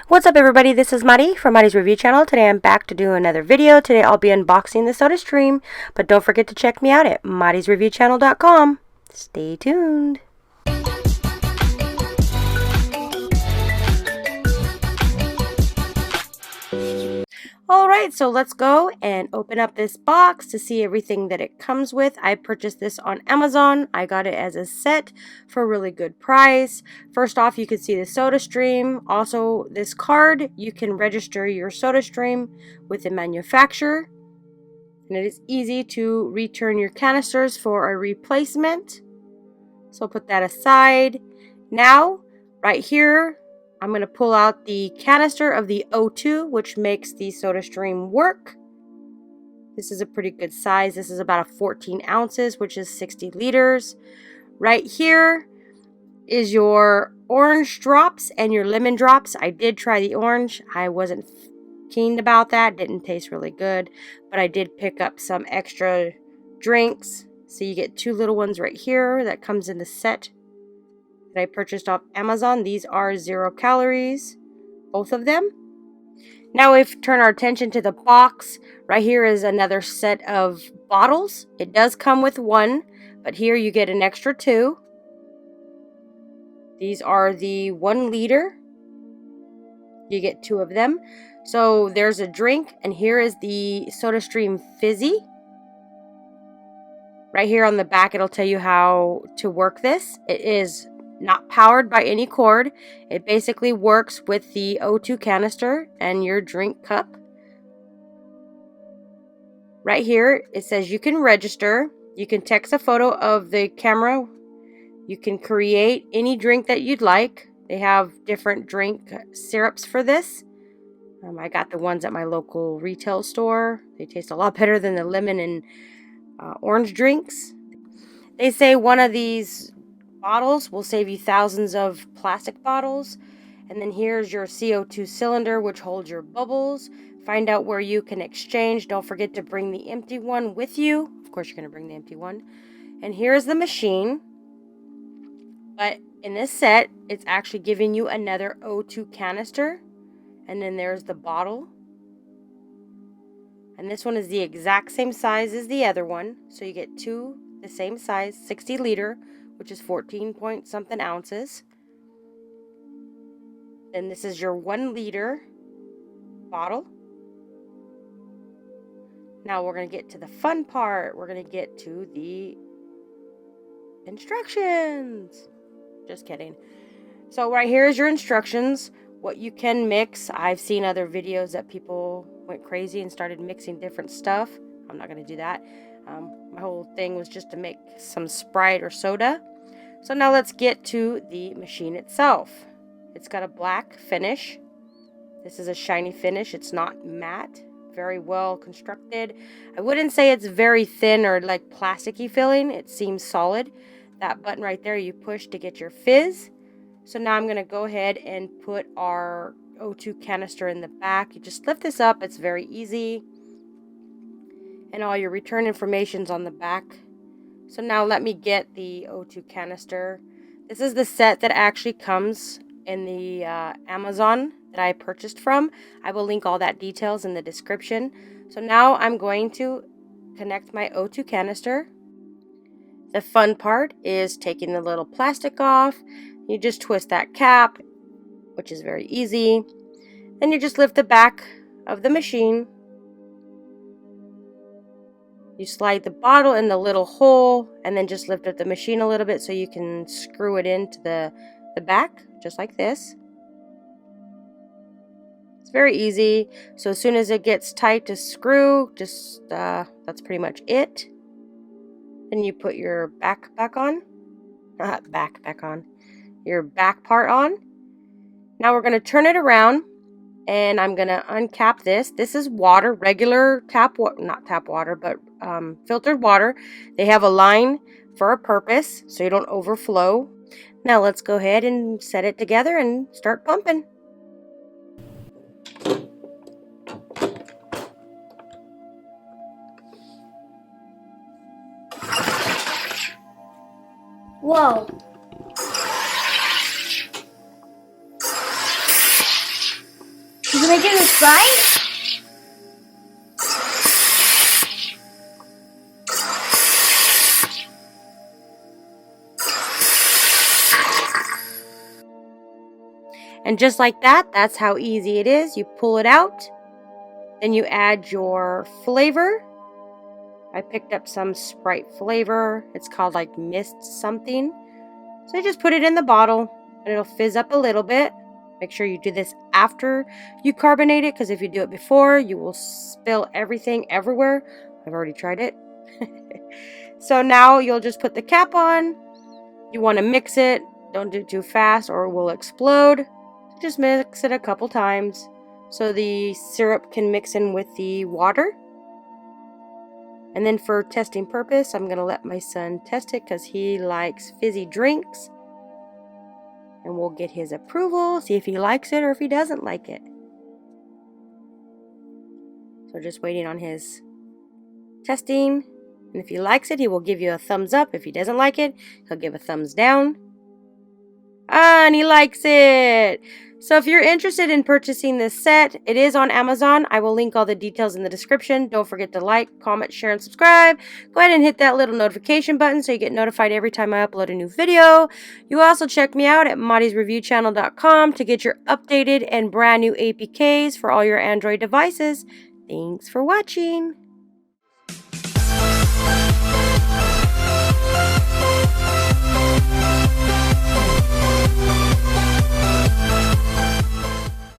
What's up everybody, this is Mari from Mari's Review Channel. Today I'm back to do another video. Today I'll be unboxing the SodaStream, but don't forget to check me out at marisreviewchannel.com. Stay tuned. Alright, so let's go and open up this box to see everything that it comes with. I purchased this on Amazon. I got it as a set for a really good price. First off, you can see the SodaStream. Also, this card, you can register your SodaStream with the manufacturer. And it is easy to return your canisters for a replacement. So put that aside. Now, right here, I'm going to pull out the canister of the O2, which makes the SodaStream work. This is a pretty good size. This is about 14 ounces, which is 60 liters. Right here is your orange drops and your lemon drops. I did try the orange. I wasn't keen about that. Didn't taste really good. But I did pick up some extra drinks. So you get two little ones right here that comes in the set that I purchased off Amazon. These are 0 calories, both of them. Now we've turned our attention to the box. Right here is another set of bottles. It does come with one, but here you get an extra 2. These are the 1 liter. You get 2 of them. So there's a drink, and here is the SodaStream Fizzi. Right here on the back, it'll tell you how to work this. It is not powered by any cord. It basically works with the O2 canister and your drink cup. Right here, it says you can register. You can text a photo of the camera. You can create any drink that you'd like. They have different drink syrups for this. I got the ones at my local retail store. They taste a lot better than the lemon and orange drinks. They say one of these bottles will save you thousands of plastic bottles. And then here's your CO2 cylinder, which holds your bubbles. Find out where you can exchange. Don't forget to bring the empty one with you. Of course, you're going to bring the empty one. And here's the machine. But in this set, it's actually giving you another O2 canister. And then there's the bottle. And this one is the exact same size as the other one. So you get 2 the same size, 60 liter, which is 14 point something ounces. Then this is your 1 liter bottle. Now we're going to get to the fun part. We're going to get to the instructions. Just kidding. So right here is your instructions. What you can mix. I've seen other videos that people went crazy and started mixing different stuff. I'm not going to do that. My whole thing was just to make some Sprite or soda. So now let's get to the machine itself. It's got a black finish. This is a shiny finish. It's not matte. Very well constructed. I wouldn't say it's very thin or like plasticky feeling. It seems solid. That button right there you push to get your fizz. So now I'm going to go ahead and put our O2 canister in the back. You just lift this up. It's very easy. And all your return information's on the back. So now let me get the O2 canister. This is the set that actually comes in the Amazon that I purchased from. I will link all that details in the description. So now I'm going to connect my O2 canister. The fun part is taking the little plastic off. You just twist that cap, which is very easy. Then you just lift the back of the machine. You slide the bottle in the little hole and then just lift up the machine a little bit so you can screw it into the back, just like this. It's very easy. So as soon as it gets tight to screw, just that's pretty much it. Then you put your back on. Your back part on. Now we're going to turn it around and I'm going to uncap this. This is water, regular not tap water, but filtered water. They have a line for a purpose so you don't overflow. Now let's go ahead and set it together and start pumping. Whoa. Is it making a Sprite? And just like that, that's how easy it is. You pull it out, then you add your flavor. I picked up some Sprite flavor. It's called like mist something. So you just put it in the bottle and it'll fizz up a little bit. Make sure you do this after you carbonate it, because if you do it before, you will spill everything everywhere. I've already tried it. So now you'll just put the cap on. You want to mix it. Don't do it too fast or it will explode. Just mix it a couple times so the syrup can mix in with the water. And then for testing purpose, I'm going to let my son test it because he likes fizzy drinks. And we'll get his approval, see if he likes it or if he doesn't like it. So just waiting on his testing. And if he likes it, he will give you a thumbs up. If he doesn't like it, he'll give a thumbs down. Ah, and he likes it. So if you're interested in purchasing this set, it is on Amazon. I will link all the details in the description. Don't forget to like, comment, share, and subscribe. Go ahead and hit that little notification button so you get notified every time I upload a new video. You also check me out at MottiesReviewChannel.com to get your updated and brand new APKs for all your Android devices. Thanks for watching.